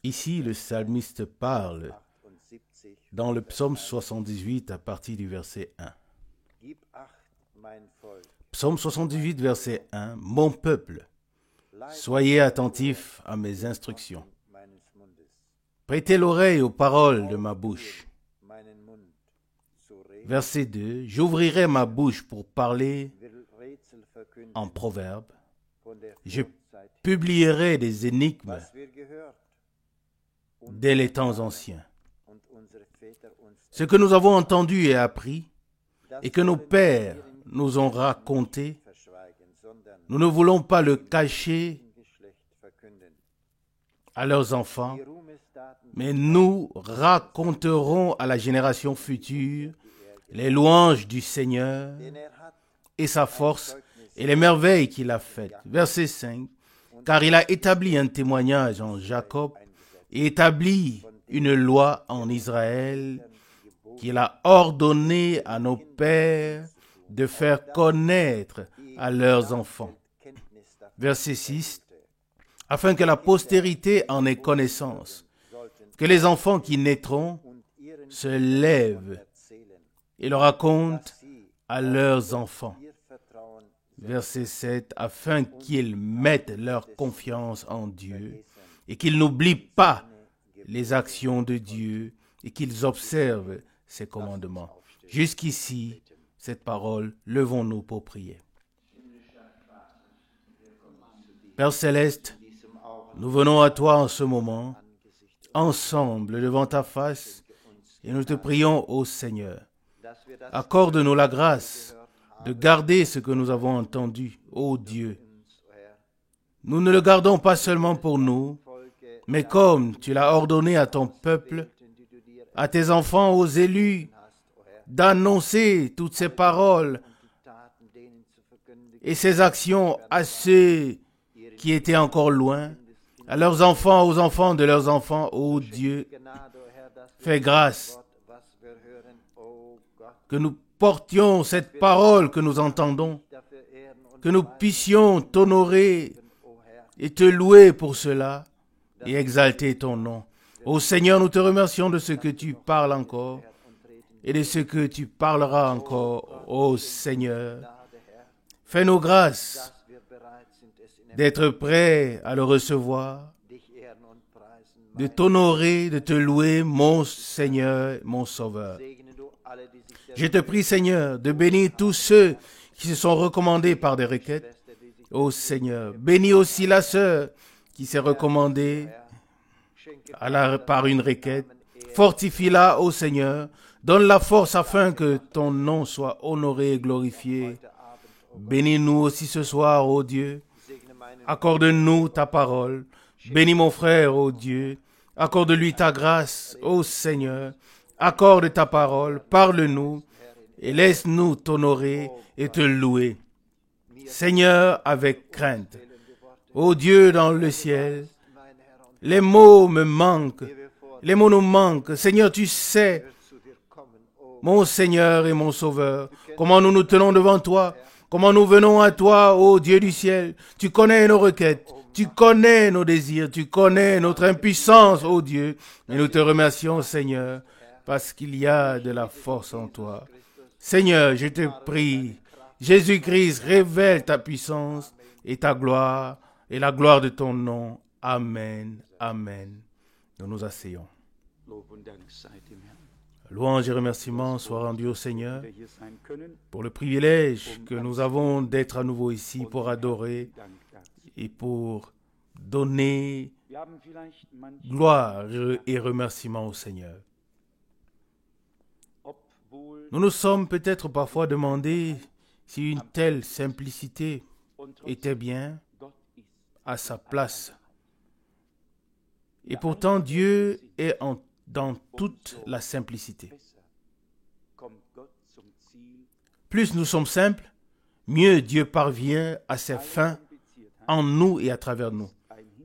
Ici, le psalmiste parle dans le psaume 78 à partir du verset 1. Psaume 78, verset 1. Mon peuple, soyez attentifs à mes instructions. Prêtez l'oreille aux paroles de ma bouche. Verset 2. J'ouvrirai ma bouche pour parler en proverbes. Je publierai des énigmes dès les temps anciens. Ce que nous avons entendu et appris, et que nos pères nous ont raconté, nous ne voulons pas le cacher à leurs enfants, mais nous raconterons à la génération future les louanges du Seigneur et sa force et les merveilles qu'il a faites. Verset 5. Car il a établi un témoignage en Jacob et établi une loi en Israël qu'il a ordonné à nos pères de faire connaître à leurs enfants. Verset 6. Afin que la postérité en ait connaissance, que les enfants qui naîtront se lèvent et le racontent à leurs enfants. Verset 7. Afin qu'ils mettent leur confiance en Dieu et qu'ils n'oublient pas les actions de Dieu et qu'ils observent ses commandements. Jusqu'ici, cette parole, levons-nous pour prier. Père Céleste, nous venons à toi en ce moment, ensemble devant ta face, et nous te prions, ô Seigneur. Accorde-nous la grâce de garder ce que nous avons entendu, ô Dieu. Nous ne le gardons pas seulement pour nous, mais comme tu l'as ordonné à ton peuple, à tes enfants, aux élus, d'annoncer toutes ces paroles et ces actions à ceux qui étaient encore loin, à leurs enfants, aux enfants de leurs enfants, ô Dieu, fais grâce que nous portions cette parole que nous entendons, que nous puissions t'honorer et te louer pour cela et exalter ton nom. Ô Seigneur, nous te remercions de ce que tu parles encore et de ce que tu parleras encore, ô Seigneur. Fais-nous grâce d'être prêts à le recevoir, de t'honorer, de te louer, mon Seigneur, mon Sauveur. Je te prie, Seigneur, de bénir tous ceux qui se sont recommandés par des requêtes. Ô Seigneur, bénis aussi la sœur qui s'est recommandée par une requête. Fortifie-la, ô Seigneur. Donne la force afin que ton nom soit honoré et glorifié. Bénis-nous aussi ce soir, ô Dieu. Accorde-nous ta parole. Bénis mon frère, ô Dieu. Accorde-lui ta grâce, ô Seigneur. Accorde ta parole, parle-nous et laisse-nous t'honorer et te louer. Seigneur, avec crainte. Ô Dieu dans le ciel, les mots me manquent. Les mots nous manquent. Seigneur, tu sais, mon Seigneur et mon Sauveur, comment nous nous tenons devant toi, comment nous venons à toi, ô Dieu du ciel. Tu connais nos requêtes, tu connais nos désirs, tu connais notre impuissance, ô Dieu. Et nous te remercions, Seigneur, parce qu'il y a de la force en toi. Seigneur, je te prie, Jésus-Christ, révèle ta puissance et ta gloire et la gloire de ton nom. Amen. Amen. Nous nous asseyons. Louange et remerciements soient rendus au Seigneur pour le privilège que nous avons d'être à nouveau ici pour adorer et pour donner gloire et remerciements au Seigneur. Nous nous sommes peut-être parfois demandé si une telle simplicité était bien à sa place. Et pourtant, Dieu est dans toute la simplicité. Plus nous sommes simples, mieux Dieu parvient à ses fins en nous et à travers nous.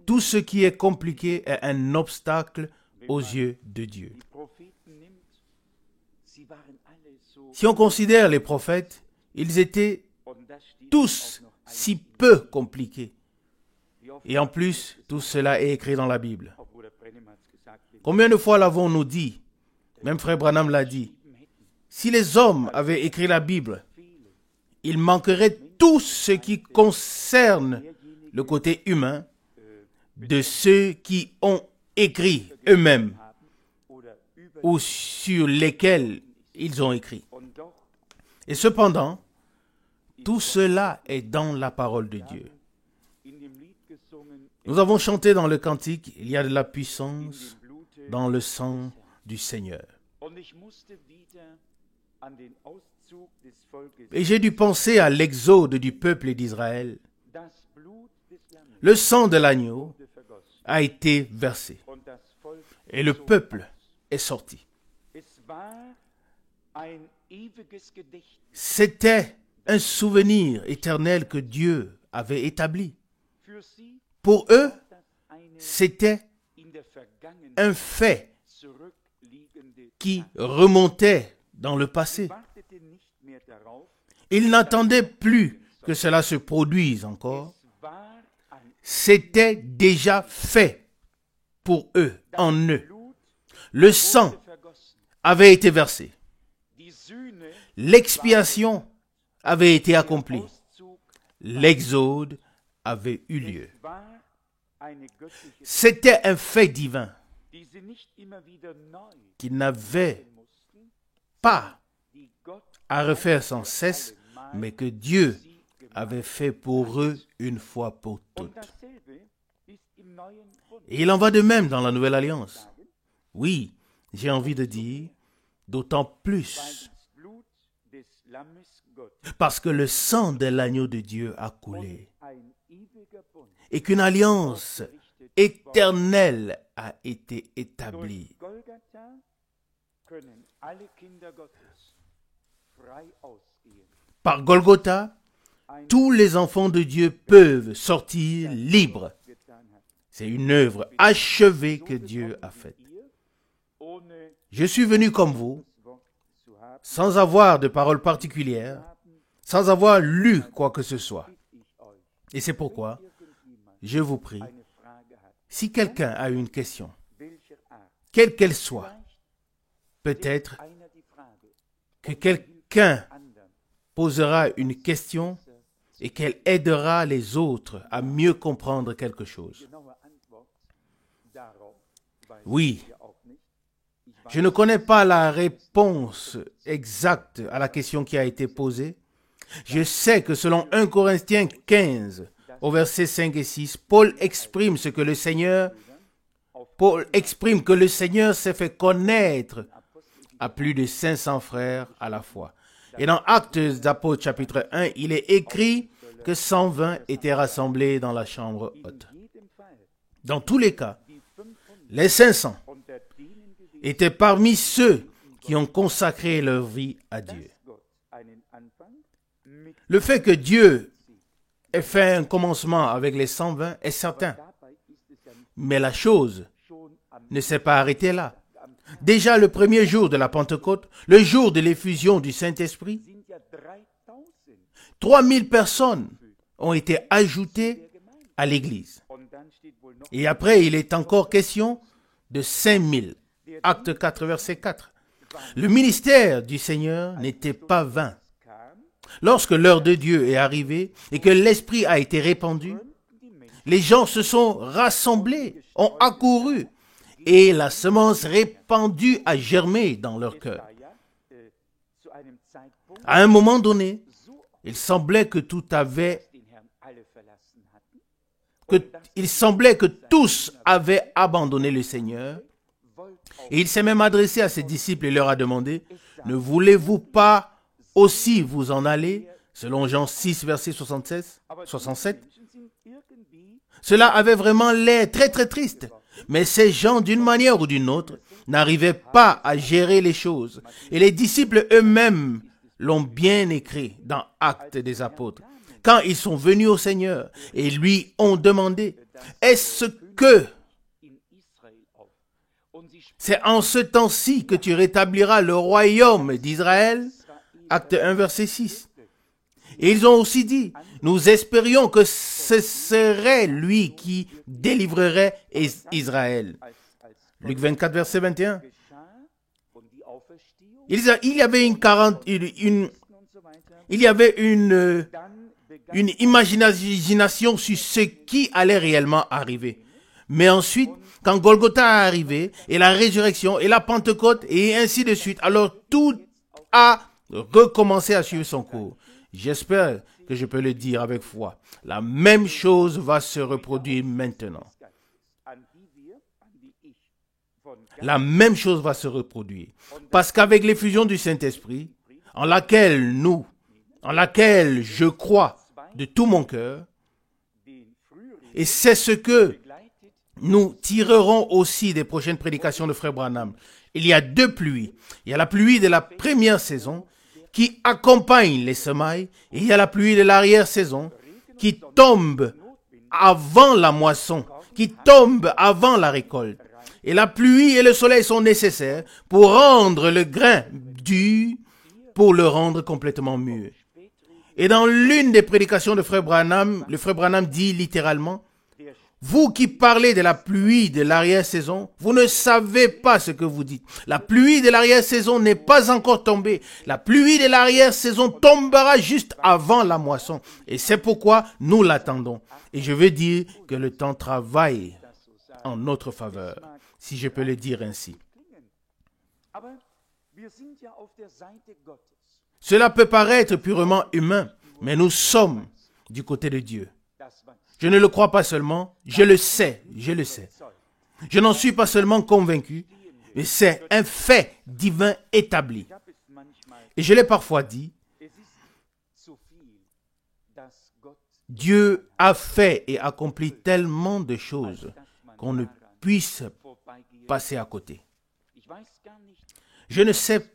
Tout ce qui est compliqué est un obstacle aux yeux de Dieu. Si on considère les prophètes, ils étaient tous si peu compliqués. Et en plus, tout cela est écrit dans la Bible. Combien de fois l'avons-nous dit? Même Frère Branham l'a dit. Si les hommes avaient écrit la Bible, il manquerait tout ce qui concerne le côté humain de ceux qui ont écrit eux-mêmes ou sur lesquels ils ont écrit. Et cependant, tout cela est dans la parole de Dieu. Nous avons chanté dans le cantique, il y a de la puissance dans le sang du Seigneur. Et j'ai dû penser à l'exode du peuple d'Israël. Le sang de l'agneau a été versé et le peuple est sorti. C'était un souvenir éternel que Dieu avait établi. Pour eux, c'était un fait qui remontait dans le passé. Ils n'attendaient plus que cela se produise encore. C'était déjà fait pour eux, en eux. Le sang avait été versé. L'expiation avait été accomplie. L'exode avait eu lieu. C'était un fait divin qu'ils n'avaient pas à refaire sans cesse, mais que Dieu avait fait pour eux une fois pour toutes. Et il en va de même dans la Nouvelle Alliance. Oui, j'ai envie de dire, d'autant plus, parce que le sang de l'agneau de Dieu a coulé et qu'une alliance éternelle a été établie. Par Golgotha, tous les enfants de Dieu peuvent sortir libres. C'est une œuvre achevée que Dieu a faite. Je suis venu comme vous, sans avoir de paroles particulières, sans avoir lu quoi que ce soit. Et c'est pourquoi je vous prie, si quelqu'un a une question, quelle qu'elle soit, peut-être que quelqu'un posera une question et qu'elle aidera les autres à mieux comprendre quelque chose. Oui, je ne connais pas la réponse exacte à la question qui a été posée. Je sais que selon 1 Corinthiens 15, au verset 5 et 6, Paul exprime que le Seigneur s'est fait connaître à plus de 500 frères à la fois. Et dans Actes des Apôtres chapitre 1, il est écrit que 120 étaient rassemblés dans la chambre haute. Dans tous les cas, les 500 étaient parmi ceux qui ont consacré leur vie à Dieu. Le fait que Dieu ait fait un commencement avec les 120 est certain. Mais la chose ne s'est pas arrêtée là. Déjà le premier jour de la Pentecôte, le jour de l'effusion du Saint-Esprit, 3000 personnes ont été ajoutées à l'Église. Et après, il est encore question de 5000. Acte 4, verset 4. Le ministère du Seigneur n'était pas vain. Lorsque l'heure de Dieu est arrivée et que l'Esprit a été répandu, les gens se sont rassemblés, ont accouru, et la semence répandue a germé dans leur cœur. À un moment donné, il semblait que tous avaient abandonné le Seigneur. Et il s'est même adressé à ses disciples et leur a demandé, « Ne voulez-vous pas aussi vous en aller ?» Selon Jean 6, verset 67. Cela avait vraiment l'air très très triste. Mais ces gens, d'une manière ou d'une autre, n'arrivaient pas à gérer les choses. Et les disciples eux-mêmes l'ont bien écrit dans Actes des Apôtres. Quand ils sont venus au Seigneur et lui ont demandé, est-ce que c'est en ce temps-ci que tu rétabliras le royaume d'Israël? Acte 1, verset 6. Et ils ont aussi dit, nous espérions que ce serait lui qui délivrerait Israël. Luc 24, verset 21. Il y avait une imagination sur ce qui allait réellement arriver. Mais ensuite, quand Golgotha est arrivé, et la résurrection, et la Pentecôte, et ainsi de suite, alors tout a recommencé à suivre son cours. J'espère que je peux le dire avec foi. La même chose va se reproduire maintenant. La même chose va se reproduire. Parce qu'avec l'effusion du Saint-Esprit, en laquelle je crois de tout mon cœur, et c'est ce que nous tirerons aussi des prochaines prédications de Frère Branham. Il y a deux pluies. Il y a la pluie de la première saison qui accompagne les semailles, et il y a la pluie de l'arrière-saison qui tombe avant la moisson, qui tombe avant la récolte. Et la pluie et le soleil sont nécessaires pour rendre le grain dur, pour le rendre complètement mûr. Et dans l'une des prédications de Frère Branham, le Frère Branham dit littéralement, vous qui parlez de la pluie de l'arrière-saison, vous ne savez pas ce que vous dites. La pluie de l'arrière-saison n'est pas encore tombée. La pluie de l'arrière-saison tombera juste avant la moisson. Et c'est pourquoi nous l'attendons. Et je veux dire que le temps travaille en notre faveur, si je peux le dire ainsi. Cela peut paraître purement humain, mais nous sommes du côté de Dieu. Je ne le crois pas seulement, je le sais. Je n'en suis pas seulement convaincu, mais c'est un fait divin établi. Et je l'ai parfois dit, Dieu a fait et accompli tellement de choses qu'on ne puisse passer à côté. Je ne sais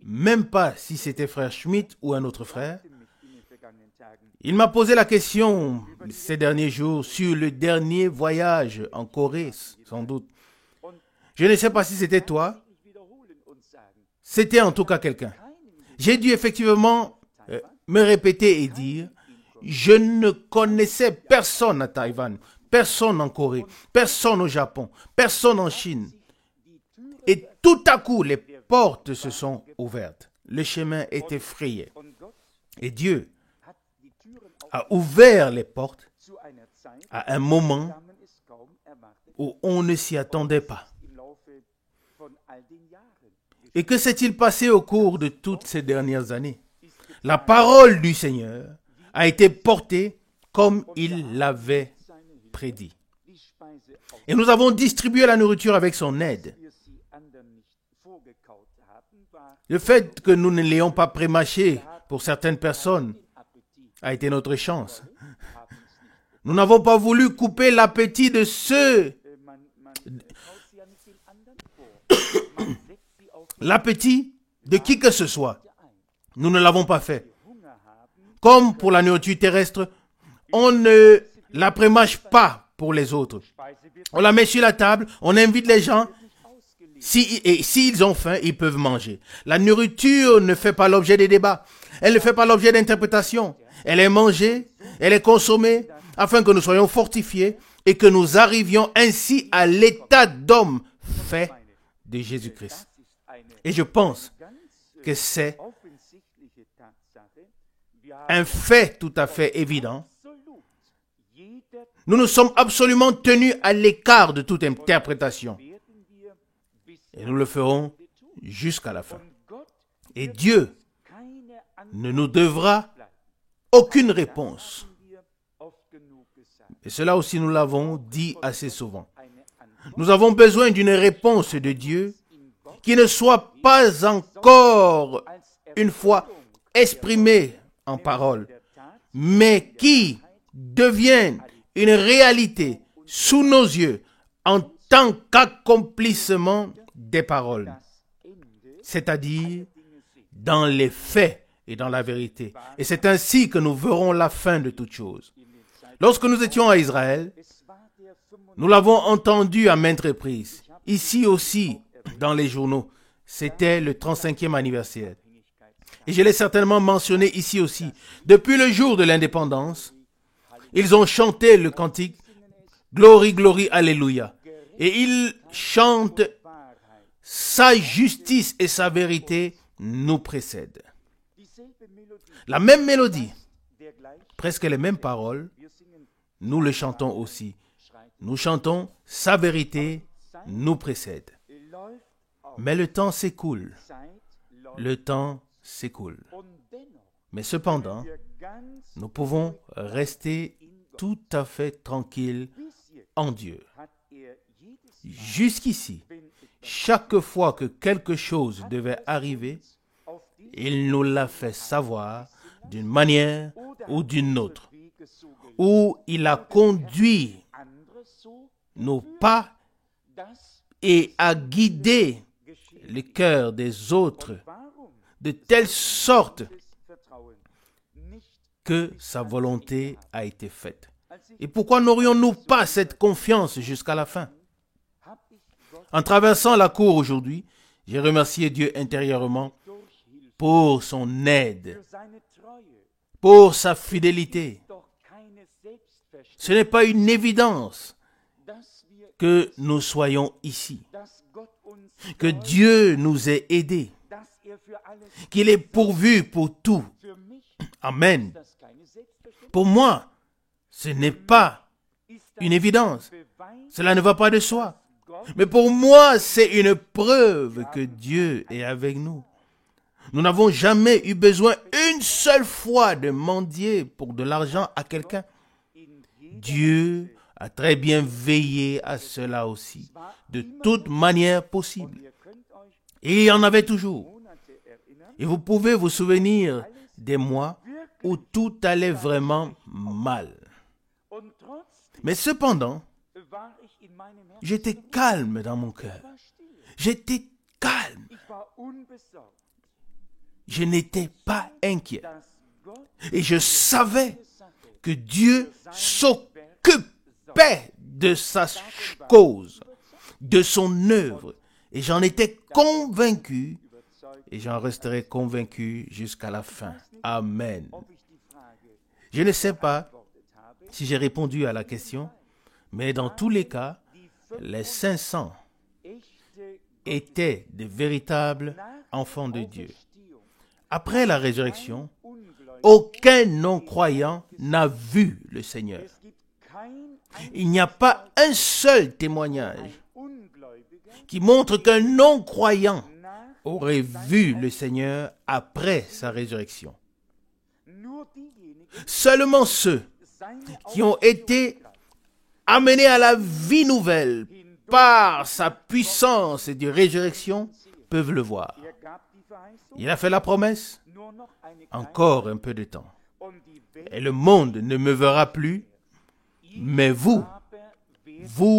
même pas si c'était frère Schmidt ou un autre frère. Il m'a posé la question ces derniers jours sur le dernier voyage en Corée, sans doute. Je ne sais pas si c'était toi. C'était en tout cas quelqu'un. J'ai dû effectivement me répéter et dire, je ne connaissais personne à Taïwan, personne en Corée, personne au Japon, personne en Chine. Et tout à coup, les portes se sont ouvertes. Le chemin était frayé. Et Dieu a ouvert les portes à un moment où on ne s'y attendait pas. Et que s'est-il passé au cours de toutes ces dernières années? La parole du Seigneur a été portée comme il l'avait prédit. Et nous avons distribué la nourriture avec son aide. Le fait que nous ne l'ayons pas prémâché pour certaines personnes a été notre chance. Nous n'avons pas voulu couper l'appétit de ceux, l'appétit de qui que ce soit. Nous ne l'avons pas fait. Comme pour la nourriture terrestre, on ne la prémâche pas pour les autres. On la met sur la table, on invite les gens. S'ils ont faim, ils peuvent manger. La nourriture ne fait pas l'objet des débats. Elle ne fait pas l'objet d'interprétation. Elle est mangée, elle est consommée, afin que nous soyons fortifiés et que nous arrivions ainsi à l'état d'homme fait de Jésus-Christ. Et je pense que c'est un fait tout à fait évident. Nous nous sommes absolument tenus à l'écart de toute interprétation. Et nous le ferons jusqu'à la fin. Et Dieu ne nous devra aucune réponse. Et cela aussi, nous l'avons dit assez souvent. Nous avons besoin d'une réponse de Dieu qui ne soit pas encore une fois exprimée en parole, mais qui devienne une réalité sous nos yeux en tant qu'accomplissement des paroles, c'est-à-dire dans les faits et dans la vérité. Et c'est ainsi que nous verrons la fin de toutes choses. Lorsque nous étions à Israël, nous l'avons entendu à maintes reprises. Ici aussi, dans les journaux, c'était le 35e anniversaire. Et je l'ai certainement mentionné ici aussi. Depuis le jour de l'indépendance, ils ont chanté le cantique « Glory, glory, alléluia ». Et ils chantent « Sa justice et sa vérité nous précèdent ». La même mélodie, presque les mêmes paroles, nous le chantons aussi. Nous chantons « Sa vérité nous précède ». Mais le temps s'écoule. Le temps s'écoule. Mais cependant, nous pouvons rester tout à fait tranquilles en Dieu. Jusqu'ici, chaque fois que quelque chose devait arriver, il nous l'a fait savoir d'une manière ou d'une autre, où il a conduit nos pas et a guidé le cœur des autres de telle sorte que sa volonté a été faite. Et pourquoi n'aurions-nous pas cette confiance jusqu'à la fin? En traversant la cour aujourd'hui, j'ai remercié Dieu intérieurement pour son aide, pour sa fidélité. Ce n'est pas une évidence que nous soyons ici, que Dieu nous ait aidés, qu'il est pourvu pour tout. Amen. Pour moi, ce n'est pas une évidence. Cela ne va pas de soi. Mais pour moi, c'est une preuve que Dieu est avec nous. Nous n'avons jamais eu besoin une seule fois de mendier pour de l'argent à quelqu'un. Dieu a très bien veillé à cela aussi, de toute manière possible. Et il y en avait toujours. Et vous pouvez vous souvenir des mois où tout allait vraiment mal. Mais cependant, j'étais calme dans mon cœur. J'étais calme. Je n'étais pas inquiet. Et je savais que Dieu s'occupait de sa cause, de son œuvre. Et j'en étais convaincu. Et j'en resterai convaincu jusqu'à la fin. Amen. Je ne sais pas si j'ai répondu à la question, mais dans tous les cas, les 500 étaient de véritables enfants de Dieu. Après la résurrection, aucun non-croyant n'a vu le Seigneur. Il n'y a pas un seul témoignage qui montre qu'un non-croyant aurait vu le Seigneur après sa résurrection. Seulement ceux qui ont été amenés à la vie nouvelle par sa puissance et de résurrection peuvent le voir. Il a fait la promesse, encore un peu de temps. Et le monde ne me verra plus, mais vous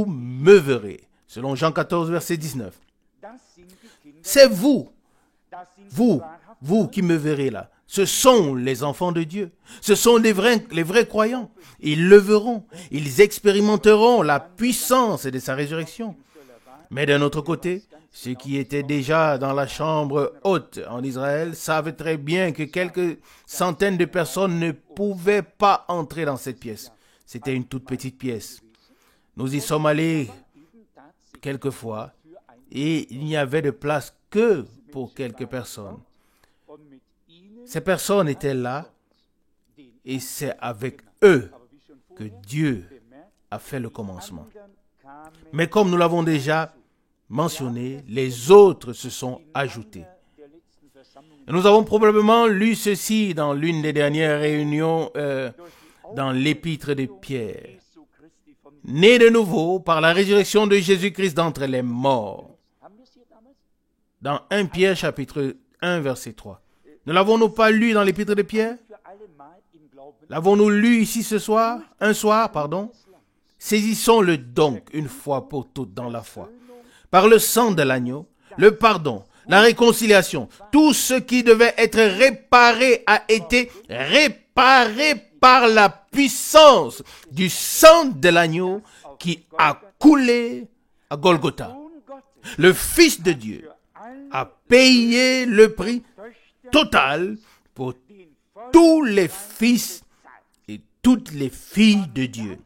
me verrez. Selon Jean 14, verset 19. C'est vous qui me verrez là. Ce sont les enfants de Dieu. Ce sont les vrais croyants. Ils le verront. Ils expérimenteront la puissance de sa résurrection. Mais d'un autre côté, ceux qui étaient déjà dans la chambre haute en Israël savent très bien que quelques centaines de personnes ne pouvaient pas entrer dans cette pièce. C'était une toute petite pièce. Nous y sommes allés quelques fois et il n'y avait de place que pour quelques personnes. Ces personnes étaient là et c'est avec eux que Dieu a fait le commencement. Mais comme nous l'avons déjà mentionné, les autres se sont ajoutés. Et nous avons probablement lu ceci dans l'une des dernières réunions dans l'épître de Pierre. Né de nouveau par la résurrection de Jésus-Christ d'entre les morts. Dans 1 Pierre chapitre 1 verset 3. Ne l'avons-nous pas lu dans l'épître de Pierre? L'avons-nous lu ici un soir. Saisissons-le donc une fois pour toutes dans la foi. Par le sang de l'agneau, le pardon, la réconciliation, tout ce qui devait être réparé a été réparé par la puissance du sang de l'agneau qui a coulé à Golgotha. Le Fils de Dieu a payé le prix totale pour tous les fils et toutes les filles de Dieu.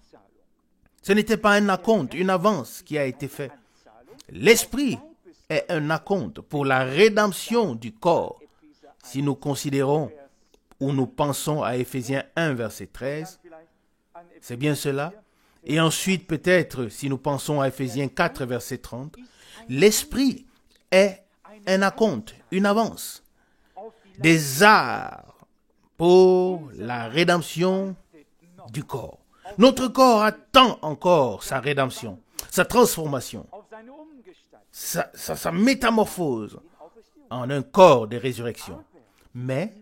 Ce n'était pas un acompte, une avance qui a été faite. L'Esprit est un acompte pour la rédemption du corps. Si nous considérons ou nous pensons à Éphésiens 1, verset 13, c'est bien cela. Et ensuite, peut-être, si nous pensons à Éphésiens 4, verset 30, l'Esprit est un acompte, une avance, des arts pour la rédemption du corps. Notre corps attend encore sa rédemption, sa transformation, sa métamorphose en un corps de résurrection. Mais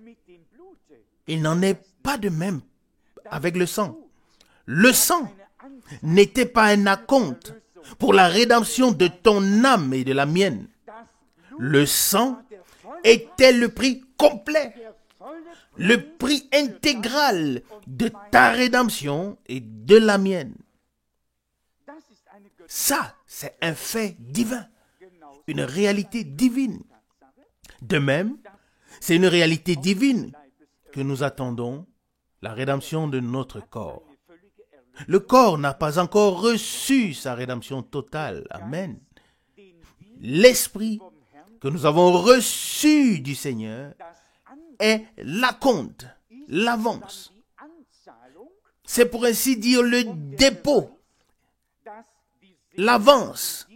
il n'en est pas de même avec le sang. Le sang n'était pas un acompte pour la rédemption de ton âme et de la mienne. Le sang était le prix complet, le prix intégral de ta rédemption et de la mienne. Ça, c'est un fait divin, une réalité divine. De même, c'est une réalité divine que nous attendons, la rédemption de notre corps. Le corps n'a pas encore reçu sa rédemption totale. Amen. L'Esprit que nous avons reçu du Seigneur est l'acompte, l'avance. C'est pour ainsi dire le dépôt, l'avance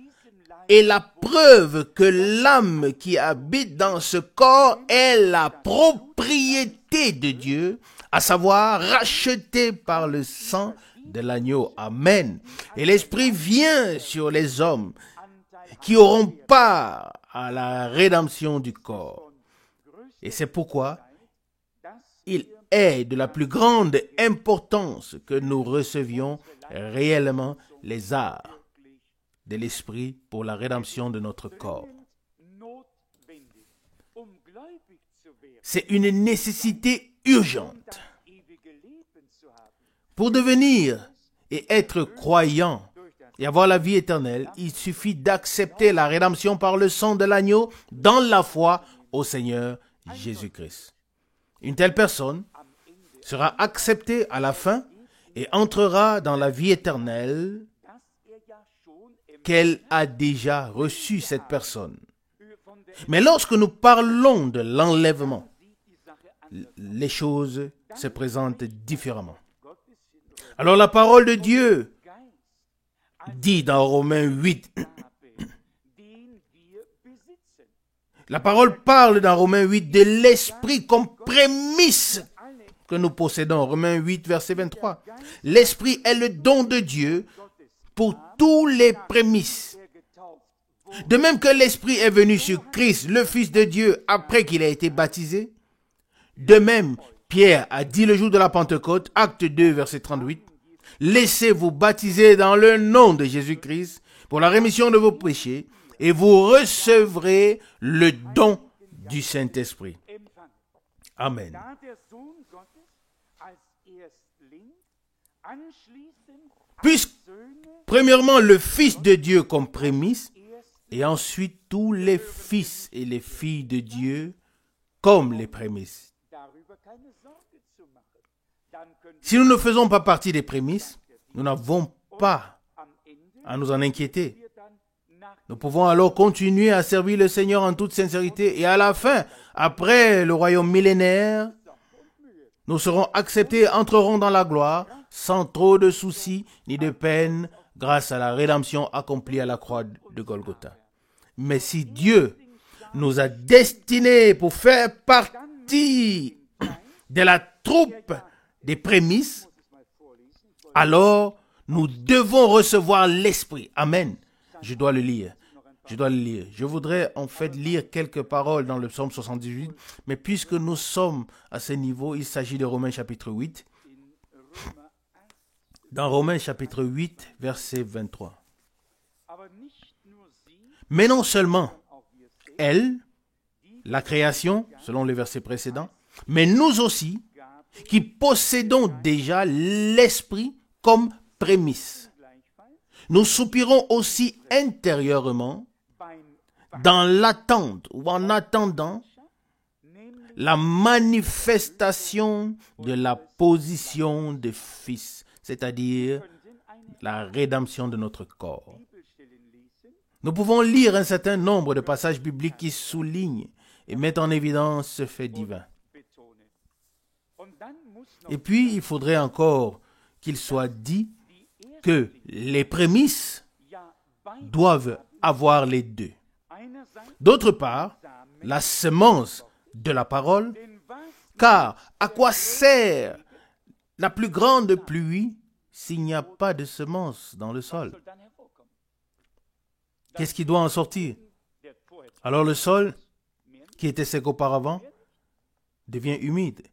et la preuve que l'âme qui habite dans ce corps est la propriété de Dieu, à savoir rachetée par le sang de l'agneau. Amen. Et l'Esprit vient sur les hommes qui auront part à la rédemption du corps. Et c'est pourquoi il est de la plus grande importance que nous recevions réellement les arts de l'Esprit pour la rédemption de notre corps. C'est une nécessité urgente. Pour devenir et être croyant et avoir la vie éternelle, il suffit d'accepter la rédemption par le sang de l'agneau dans la foi au Seigneur Jésus-Christ. Une telle personne sera acceptée à la fin et entrera dans la vie éternelle qu'elle a déjà reçue, cette personne. Mais lorsque nous parlons de l'enlèvement, les choses se présentent différemment. Alors la parole de Dieu dit dans Romains 8, la parole parle dans Romains 8 de l'Esprit comme prémisse que nous possédons. Romains 8, verset 23. L'Esprit est le don de Dieu pour tous les prémices. De même que l'Esprit est venu sur Christ, le Fils de Dieu, après qu'il a été baptisé, de même, Pierre a dit le jour de la Pentecôte, acte 2, verset 38, « Laissez-vous baptiser dans le nom de Jésus-Christ pour la rémission de vos péchés, et vous recevrez le don du Saint-Esprit. » Amen. Puisque, premièrement, le Fils de Dieu comme prémisse, et ensuite tous les fils et les filles de Dieu comme les prémices. Si nous ne faisons pas partie des prémices, nous n'avons pas à nous en inquiéter. Nous pouvons alors continuer à servir le Seigneur en toute sincérité et à la fin, après le royaume millénaire, nous serons acceptés et entrerons dans la gloire sans trop de soucis ni de peine grâce à la rédemption accomplie à la croix de Golgotha. Mais si Dieu nous a destinés pour faire partie de la troupe des prémices, alors nous devons recevoir l'Esprit. Amen. Je dois le lire. Je voudrais en fait lire quelques paroles dans le psaume 78, mais puisque nous sommes à ce niveau, il s'agit de Romains chapitre 8. Dans Romains chapitre 8, verset 23. Mais non seulement elle, la création, selon le verset précédent, mais nous aussi, qui possédons déjà l'Esprit comme prémisse. Nous soupirons aussi intérieurement dans l'attente ou en attendant la manifestation de la position de fils, c'est-à-dire la rédemption de notre corps. Nous pouvons lire un certain nombre de passages bibliques qui soulignent et mettent en évidence ce fait divin. Et puis, il faudrait encore qu'il soit dit que les prémices doivent avoir les deux. D'autre part, la semence de la parole, car à quoi sert la plus grande pluie s'il n'y a pas de semence dans le sol? Qu'est-ce qui doit en sortir? Alors le sol, qui était sec auparavant, devient humide.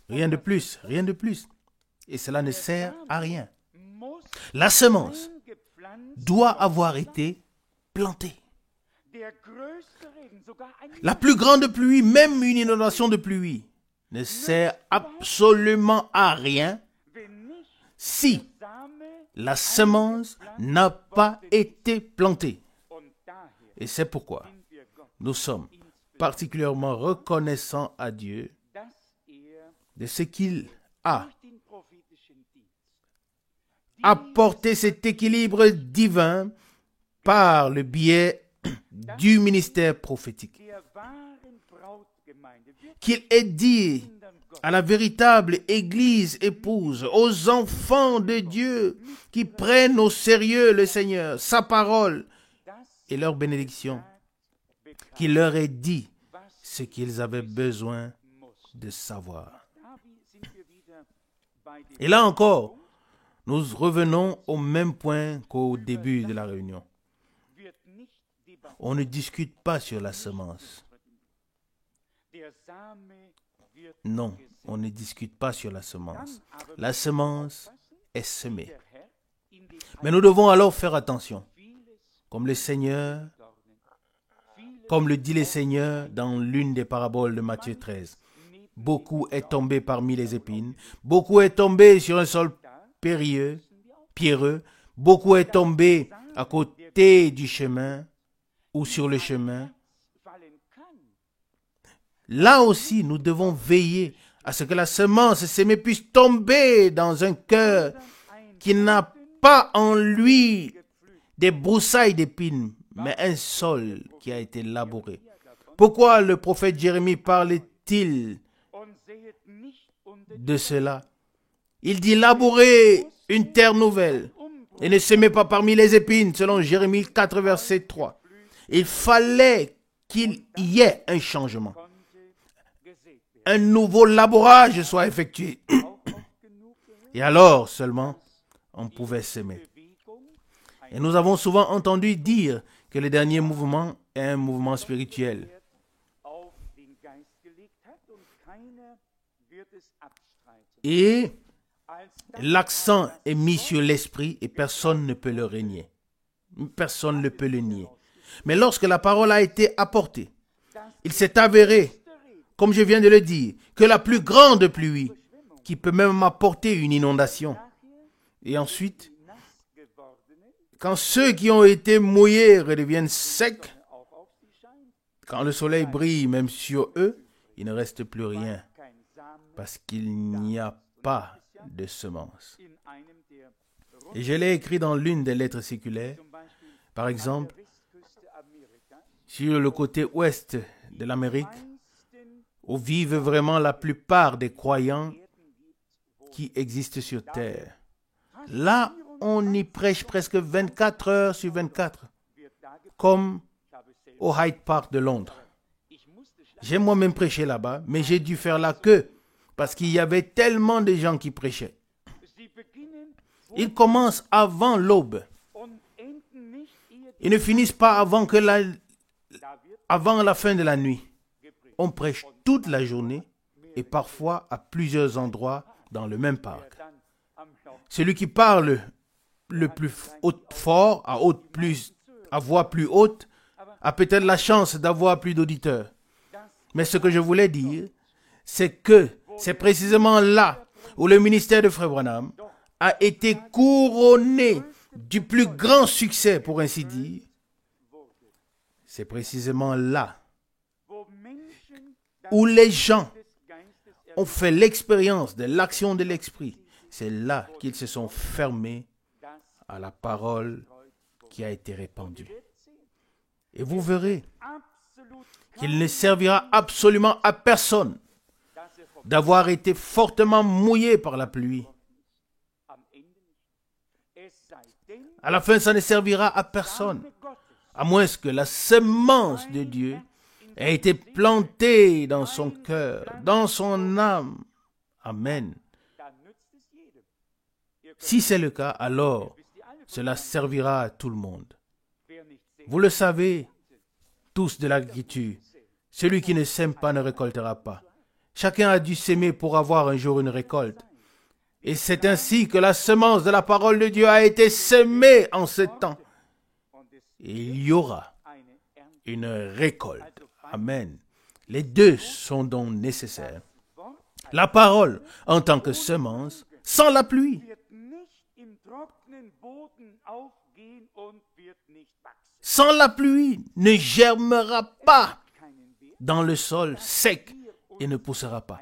Rien de plus, rien de plus. Et cela ne sert à rien. La semence doit avoir été plantée. La plus grande pluie, même une inondation de pluie, ne sert absolument à rien si la semence n'a pas été plantée. Et c'est pourquoi nous sommes particulièrement reconnaissants à Dieu de ce qu'il a apporté cet équilibre divin par le biais du ministère prophétique. Qu'il ait dit à la véritable Église épouse, aux enfants de Dieu qui prennent au sérieux le Seigneur, sa parole et leur bénédiction, qu'il leur ait dit ce qu'ils avaient besoin de savoir. Et là encore, nous revenons au même point qu'au début de la réunion. On ne discute pas sur la semence. Non, on ne discute pas sur la semence. La semence est semée. Mais nous devons alors faire attention. Comme le dit le Seigneur dans l'une des paraboles de Matthieu 13. Beaucoup est tombé parmi les épines, beaucoup est tombé sur un sol pierreux, beaucoup est tombé à côté du chemin ou sur le chemin. Là aussi, nous devons veiller à ce que la semence sémée puisse tomber dans un cœur qui n'a pas en lui des broussailles d'épines, mais un sol qui a été labouré. Pourquoi le prophète Jérémie parle-t-il de cela? Il dit labourer une terre nouvelle et ne s'aimer pas parmi les épines, selon Jérémie 4, verset 3. Il fallait qu'il y ait un changement. Un nouveau labourage soit effectué. Et alors seulement, on pouvait s'aimer. Et nous avons souvent entendu dire que le dernier mouvement est un mouvement spirituel. Et l'accent est mis sur l'esprit et personne ne peut le renier. Personne ne peut le nier. Mais lorsque la parole a été apportée, il s'est avéré, comme je viens de le dire, que la plus grande pluie, qui peut même apporter une inondation, et ensuite, quand ceux qui ont été mouillés redeviennent secs, quand le soleil brille même sur eux, il ne reste plus rien, parce qu'il n'y a pas de semence. Et je l'ai écrit dans l'une des lettres séculaires, par exemple, sur le côté ouest de l'Amérique, où vivent vraiment la plupart des croyants qui existent sur terre. Là, on y prêche presque 24 heures sur 24, comme au Hyde Park de Londres. J'ai moi-même prêché là-bas, mais j'ai dû faire la queue, parce qu'il y avait tellement de gens qui prêchaient. Ils commencent avant l'aube. Ils ne finissent pas avant la fin de la nuit. On prêche toute la journée et parfois à plusieurs endroits dans le même parc. Celui qui parle le plus fort, à voix plus haute, a peut-être la chance d'avoir plus d'auditeurs. Mais ce que je voulais dire, c'est que c'est précisément là où le ministère de Frère Branham a été couronné du plus grand succès, pour ainsi dire. C'est précisément là où les gens ont fait l'expérience de l'action de l'Esprit, c'est là qu'ils se sont fermés à la parole qui a été répandue. Et vous verrez qu'il ne servira absolument à personne d'avoir été fortement mouillé par la pluie. À la fin, ça ne servira à personne, à moins que la semence de Dieu ait été plantée dans son cœur, dans son âme. Amen. Si c'est le cas, alors cela servira à tout le monde. Vous le savez tous de l'agriculture. Celui qui ne sème pas ne récoltera pas. Chacun a dû s'aimer pour avoir un jour une récolte. Et c'est ainsi que la semence de la parole de Dieu a été semée en ce temps. Et il y aura une récolte. Amen. Les deux sont donc nécessaires. La parole en tant que semence, sans la pluie. Sans la pluie, ne germera pas dans le sol sec et ne poussera pas.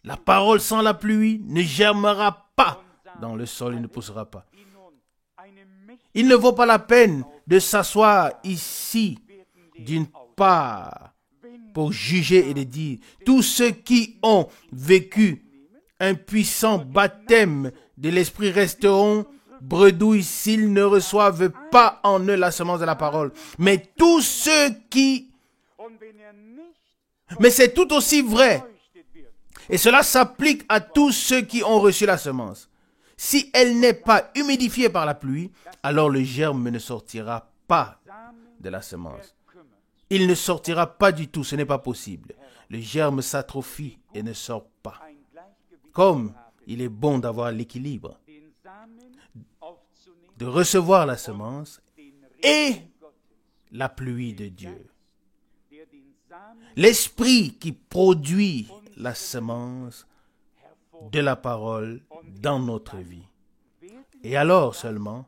La parole sans la pluie ne germera pas dans le sol et ne poussera pas. Il ne vaut pas la peine de s'asseoir ici d'une part pour juger et de dire tous ceux qui ont vécu un puissant baptême de l'esprit resteront bredouilles s'ils ne reçoivent pas en eux la semence de la parole. Mais tous ceux qui... Mais c'est tout aussi vrai. Et cela s'applique à tous ceux qui ont reçu la semence. Si elle n'est pas humidifiée par la pluie, alors le germe ne sortira pas de la semence. Il ne sortira pas du tout, ce n'est pas possible. Le germe s'atrophie et ne sort pas. Comme il est bon d'avoir l'équilibre, de recevoir la semence et la pluie de Dieu. L'esprit qui produit la semence de la parole dans notre vie. Et alors seulement,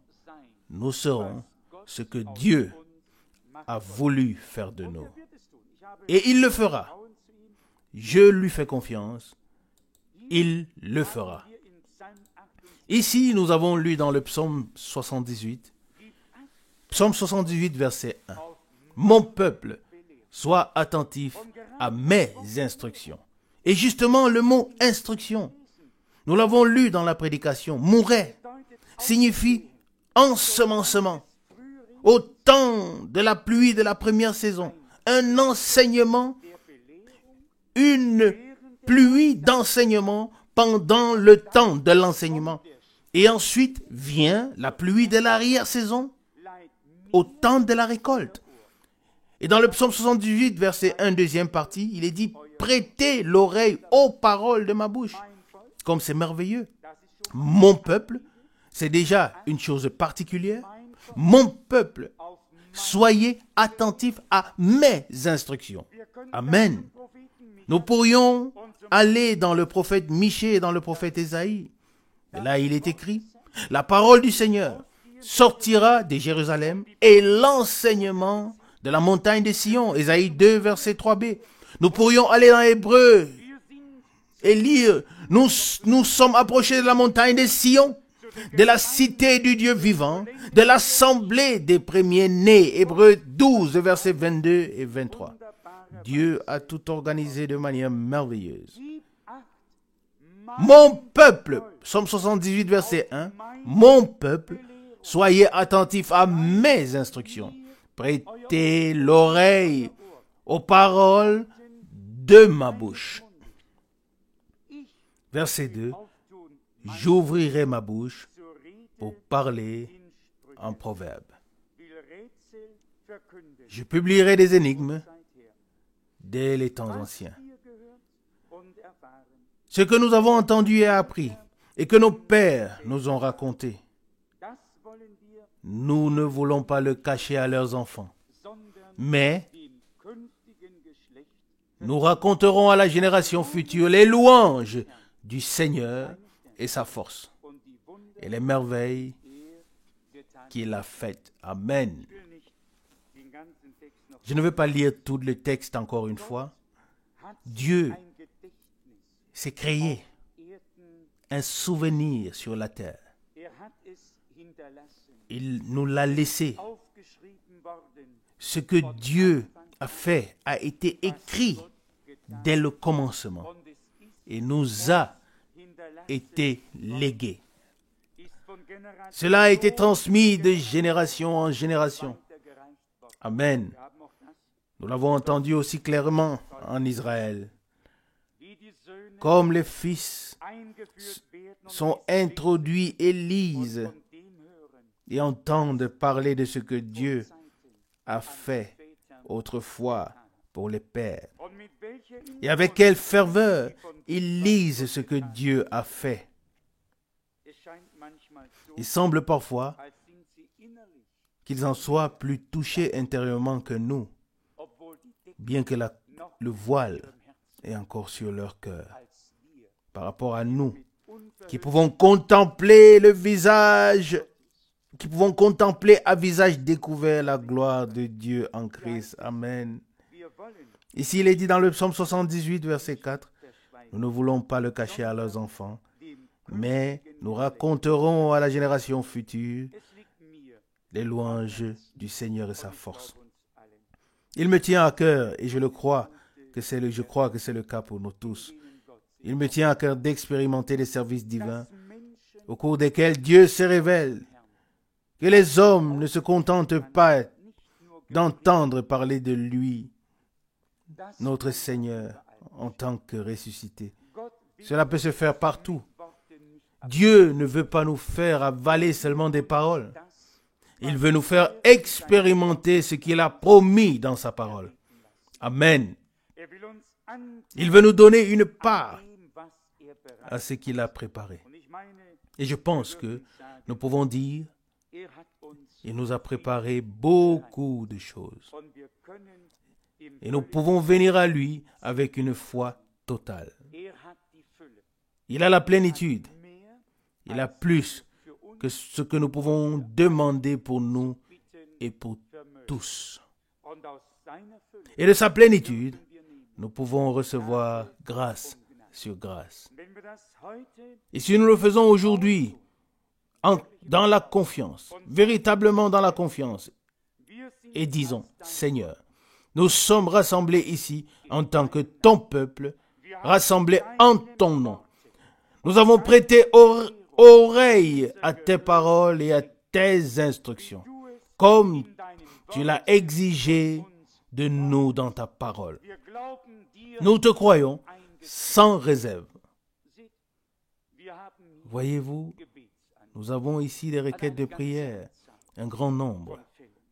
nous serons ce que Dieu a voulu faire de nous. Et il le fera. Je lui fais confiance. Il le fera. Ici, nous avons lu dans le psaume 78, psaume 78, verset 1. Mon peuple, sois attentif à mes instructions. Et justement, le mot instruction, nous l'avons lu dans la prédication, mourait, signifie ensemencement. Au temps de la pluie de la première saison, un enseignement, une pluie d'enseignement pendant le temps de l'enseignement. Et ensuite vient la pluie de l'arrière-saison, au temps de la récolte. Et dans le psaume 78, verset 1, deuxième partie, il est dit « Prêtez l'oreille aux paroles de ma bouche ». Comme c'est merveilleux. Mon peuple, c'est déjà une chose particulière. Mon peuple, soyez attentifs à mes instructions. Amen. Nous pourrions aller dans le prophète Michée et dans le prophète Ésaïe. Et là, il est écrit, la parole du Seigneur sortira de Jérusalem et l'enseignement de la montagne de Sion. Ésaïe 2, verset 3b. Nous pourrions aller dans Hébreu et lire, nous sommes approchés de la montagne de Sion, de la cité du Dieu vivant, de l'assemblée des premiers-nés. Hébreu 12, versets 22 et 23. Dieu a tout organisé de manière merveilleuse. Mon peuple, psaume 78, verset 1, mon peuple, soyez attentifs à mes instructions. Prêtez l'oreille aux paroles de ma bouche. Verset 2, j'ouvrirai ma bouche pour parler en proverbe. Je publierai des énigmes dès les temps anciens. Ce que nous avons entendu et appris, et que nos pères nous ont raconté, nous ne voulons pas le cacher à leurs enfants, mais nous raconterons à la génération future les louanges du Seigneur et sa force, et les merveilles qu'il a faites. Amen. Je ne vais pas lire tout le texte encore une fois, Dieu s'est créé un souvenir sur la terre. Il nous l'a laissé. Ce que Dieu a fait a été écrit dès le commencement et nous a été légué. Cela a été transmis de génération en génération. Amen. Nous l'avons entendu aussi clairement en Israël. Comme les fils sont introduits et lisent et entendent parler de ce que Dieu a fait autrefois pour les pères. Et avec quelle ferveur ils lisent ce que Dieu a fait. Il semble parfois qu'ils en soient plus touchés intérieurement que nous, bien que le voile est encore sur leur cœur. Par rapport à nous, qui pouvons contempler le visage, qui pouvons contempler à visage découvert la gloire de Dieu en Christ. Amen. Ici, il est dit dans le psaume 78, verset 4, « Nous ne voulons pas le cacher à leurs enfants, mais nous raconterons à la génération future les louanges du Seigneur et sa force. » Il me tient à cœur, et je crois que c'est le cas pour nous tous. Il me tient à cœur d'expérimenter les services divins au cours desquels Dieu se révèle, que les hommes ne se contentent pas d'entendre parler de lui, notre Seigneur, en tant que ressuscité. Cela peut se faire partout. Dieu ne veut pas nous faire avaler seulement des paroles. Il veut nous faire expérimenter ce qu'il a promis dans sa parole. Amen. Il veut nous donner une part à ce qu'il a préparé. Et je pense que nous pouvons dire, il nous a préparé beaucoup de choses. Et nous pouvons venir à lui avec une foi totale. Il a la plénitude. Il a plus que ce que nous pouvons demander pour nous et pour tous. Et de sa plénitude, nous pouvons recevoir grâce sur grâce. Et si nous le faisons aujourd'hui, dans la confiance, véritablement dans la confiance, et disons, Seigneur, nous sommes rassemblés ici en tant que ton peuple, rassemblés en ton nom. Nous avons prêté oreille à tes paroles et à tes instructions, comme tu l'as exigé de nous dans ta parole. Nous te croyons sans réserve. Voyez-vous, nous avons ici des requêtes de prière, un grand nombre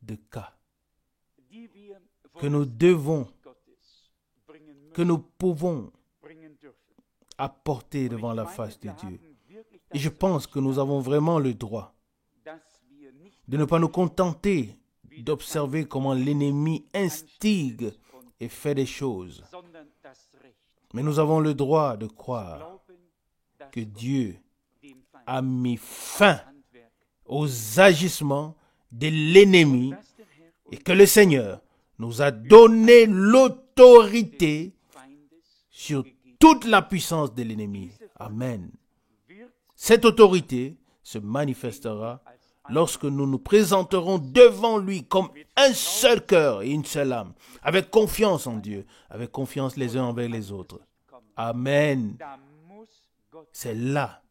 de cas que nous devons, que nous pouvons apporter devant la face de Dieu. Et je pense que nous avons vraiment le droit de ne pas nous contenter d'observer comment l'ennemi instigue et fait des choses. Mais nous avons le droit de croire que Dieu a mis fin aux agissements de l'ennemi et que le Seigneur nous a donné l'autorité sur toute la puissance de l'ennemi. Amen. Cette autorité se manifestera lorsque nous nous présenterons devant lui comme un seul cœur et une seule âme, avec confiance en Dieu, avec confiance les uns envers les autres. Amen. C'est là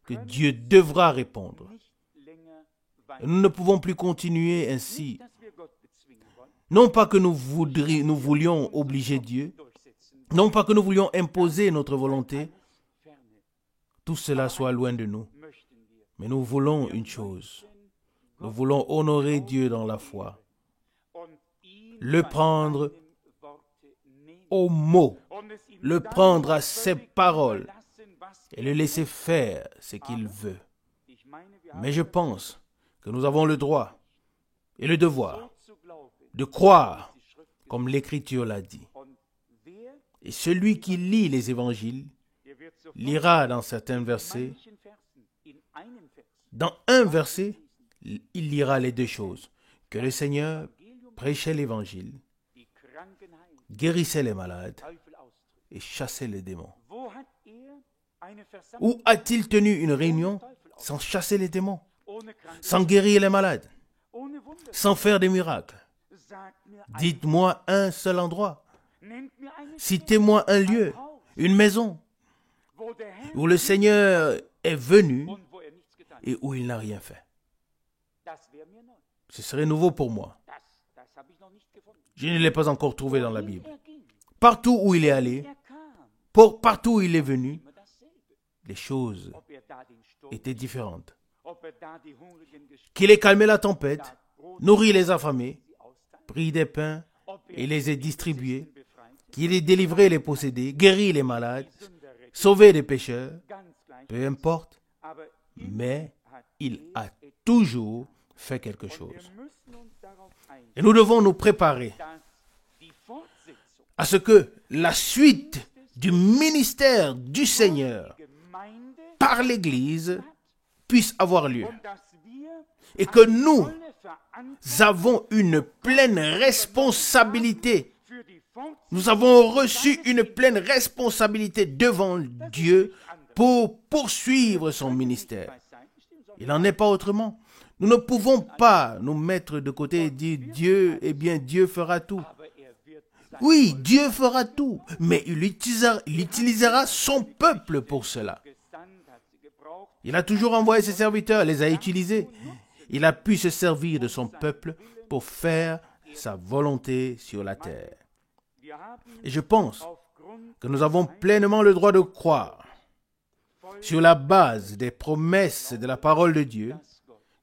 que Dieu devra répondre. Nous ne pouvons plus continuer ainsi. Non pas que nous voulions obliger Dieu, non pas que nous voulions imposer notre volonté, tout cela soit loin de nous. Mais nous voulons une chose. Nous voulons honorer Dieu dans la foi. Le prendre au mot. Le prendre à ses paroles. Et le laisser faire ce qu'il veut. Mais je pense que nous avons le droit et le devoir de croire comme l'Écriture l'a dit. Et celui qui lit les évangiles lira dans certains versets, dans un verset, il lira les deux choses. Que le Seigneur prêchait l'évangile, guérissait les malades et chassait les démons. Où a-t-il tenu une réunion sans chasser les démons, sans guérir les malades, sans faire des miracles? Dites-moi un seul endroit. Citez-moi un lieu, une maison, où le Seigneur est venu et où il n'a rien fait. Ce serait nouveau pour moi. Je ne l'ai pas encore trouvé dans la Bible. Partout où il est allé, partout où il est venu, les choses étaient différentes. Qu'il ait calmé la tempête, nourri les affamés, pris des pains et les ait distribués, qu'il ait délivré les possédés, guéri les malades, sauvé les pécheurs, peu importe, mais il a toujours fait quelque chose. Et nous devons nous préparer à ce que la suite du ministère du Seigneur par l'Église puisse avoir lieu. Et que nous avons une pleine responsabilité. Nous avons reçu une pleine responsabilité devant Dieu pour poursuivre son ministère. Il n'en est pas autrement. Nous ne pouvons pas nous mettre de côté et dire Dieu, eh bien Dieu fera tout. Oui, Dieu fera tout, mais il utilisera son peuple pour cela. Il a toujours envoyé ses serviteurs, les a utilisés. Il a pu se servir de son peuple pour faire sa volonté sur la terre. Et je pense que nous avons pleinement le droit de croire, sur la base des promesses de la parole de Dieu,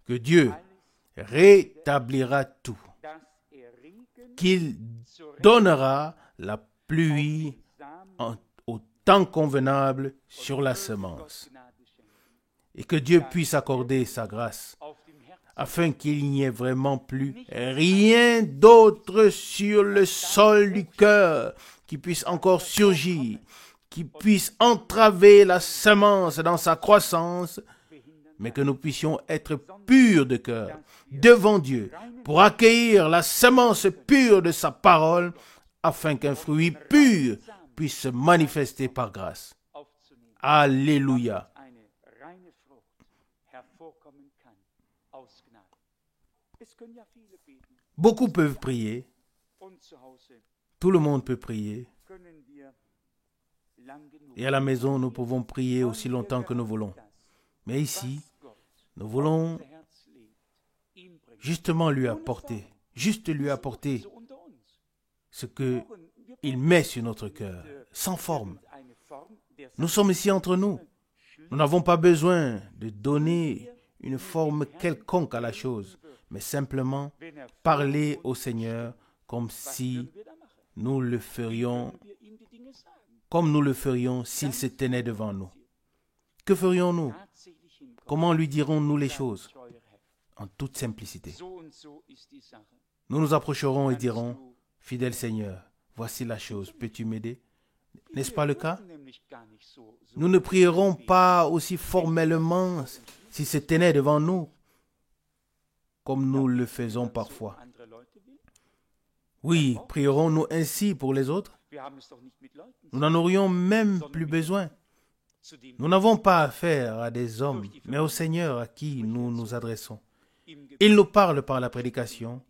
que Dieu rétablira tout, qu'il donnera la pluie au temps convenable sur la semence, et que Dieu puisse accorder sa grâce, afin qu'il n'y ait vraiment plus rien d'autre sur le sol du cœur qui puisse encore surgir, qui puisse entraver la semence dans sa croissance, mais que nous puissions être purs de cœur devant Dieu pour accueillir la semence pure de sa parole, afin qu'un fruit pur puisse se manifester par grâce. Alléluia. Beaucoup peuvent prier. Tout le monde peut prier. Et à la maison, nous pouvons prier aussi longtemps que nous voulons. Mais ici, nous voulons justement lui apporter ce qu'il met sur notre cœur, sans forme. Nous sommes ici entre nous. Nous n'avons pas besoin de donner une forme quelconque à la chose, mais simplement parler au Seigneur comme nous le ferions s'il se tenait devant nous. Que ferions-nous? Comment lui dirons-nous les choses? En toute simplicité. Nous nous approcherons et dirons, fidèle Seigneur, voici la chose, peux-tu m'aider? N'est-ce pas le cas? Nous ne prierons pas aussi formellement s'il se tenait devant nous, comme nous le faisons parfois. Oui, prierons-nous ainsi pour les autres? Nous n'en aurions même plus besoin. Nous n'avons pas affaire à des hommes, mais au Seigneur à qui nous nous adressons. Il nous parle par la prédication,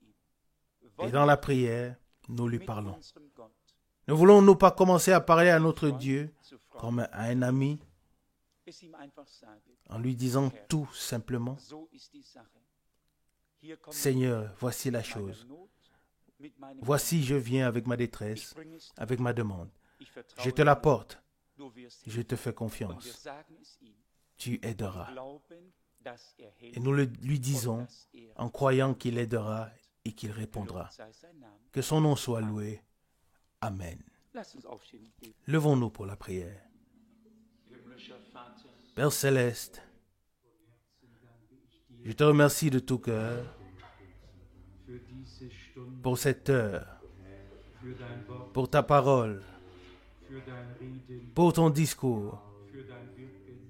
et dans la prière, nous lui parlons. Ne voulons-nous pas commencer à parler à notre Dieu comme à un ami, en lui disant tout simplement, Seigneur, voici la chose. Voici, je viens avec ma détresse, avec ma demande. Je te la porte. Je te fais confiance. Tu aideras. Et nous lui disons en croyant qu'il aidera et qu'il répondra. Que son nom soit loué. Amen. Levons-nous pour la prière. Père Céleste, je te remercie de tout cœur pour cette heure, pour ta parole, pour ton discours,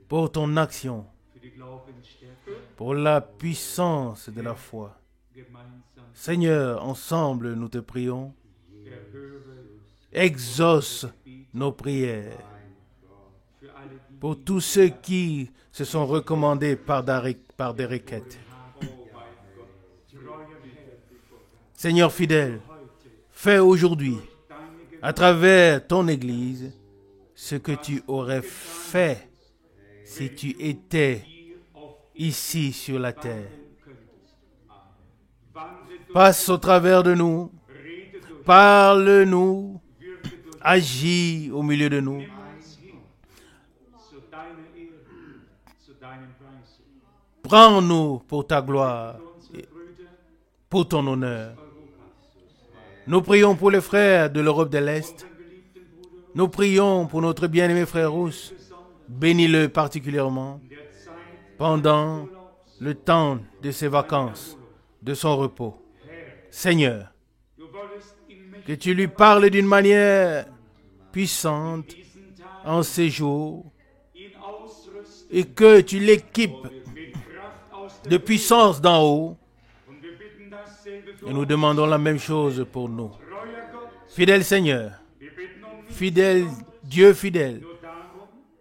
pour ton action, pour la puissance de la foi. Seigneur, ensemble nous te prions. exauce nos prières. Pour tous ceux qui se sont recommandés par des requêtes. Seigneur fidèle, fais aujourd'hui, à travers ton Église, ce que tu aurais fait si tu étais ici sur la terre. Passe au travers de nous, parle-nous, agis au milieu de nous. Prends-nous pour ta gloire, pour ton honneur. Nous prions pour les frères de l'Europe de l'Est. Nous prions pour notre bien-aimé frère Rousse. Bénis-le particulièrement pendant le temps de ses vacances, de son repos. Seigneur, que tu lui parles d'une manière puissante en ces jours et que tu l'équipes de puissance d'en haut. Et nous demandons la même chose pour nous. Fidèle Seigneur, fidèle Dieu fidèle,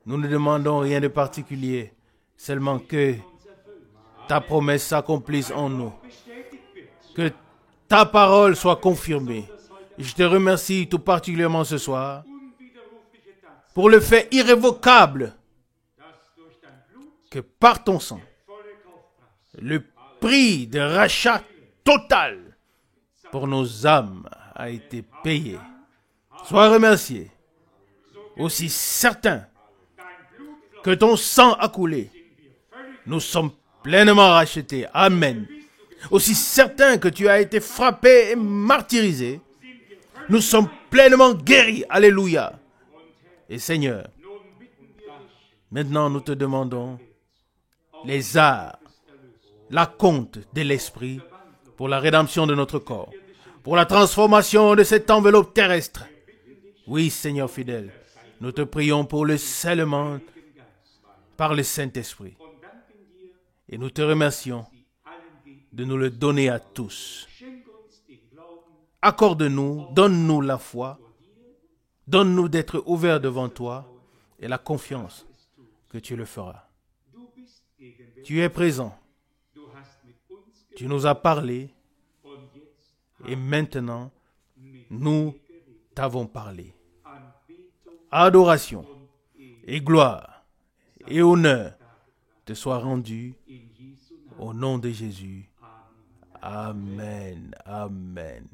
nous ne demandons rien de particulier, seulement que ta promesse s'accomplisse en nous, que ta parole soit confirmée. Je te remercie tout particulièrement ce soir pour le fait irrévocable que par ton sang, le prix de rachat total pour nos âmes a été payé. Sois remercié. Aussi certain que ton sang a coulé, nous sommes pleinement rachetés. Amen. Aussi certain que tu as été frappé et martyrisé, nous sommes pleinement guéris. Alléluia. Et Seigneur, maintenant nous te demandons les arts, la compte de l'esprit pour la rédemption de notre corps, pour la transformation de cette enveloppe terrestre. Oui, Seigneur fidèle, nous te prions pour le scellement par le Saint-Esprit. Et nous te remercions de nous le donner à tous. Accorde-nous, donne-nous la foi, donne-nous d'être ouverts devant toi et la confiance que tu le feras. Tu es présent. Tu nous as parlé et maintenant, nous t'avons parlé. Adoration et gloire et honneur te soient rendus au nom de Jésus. Amen. Amen.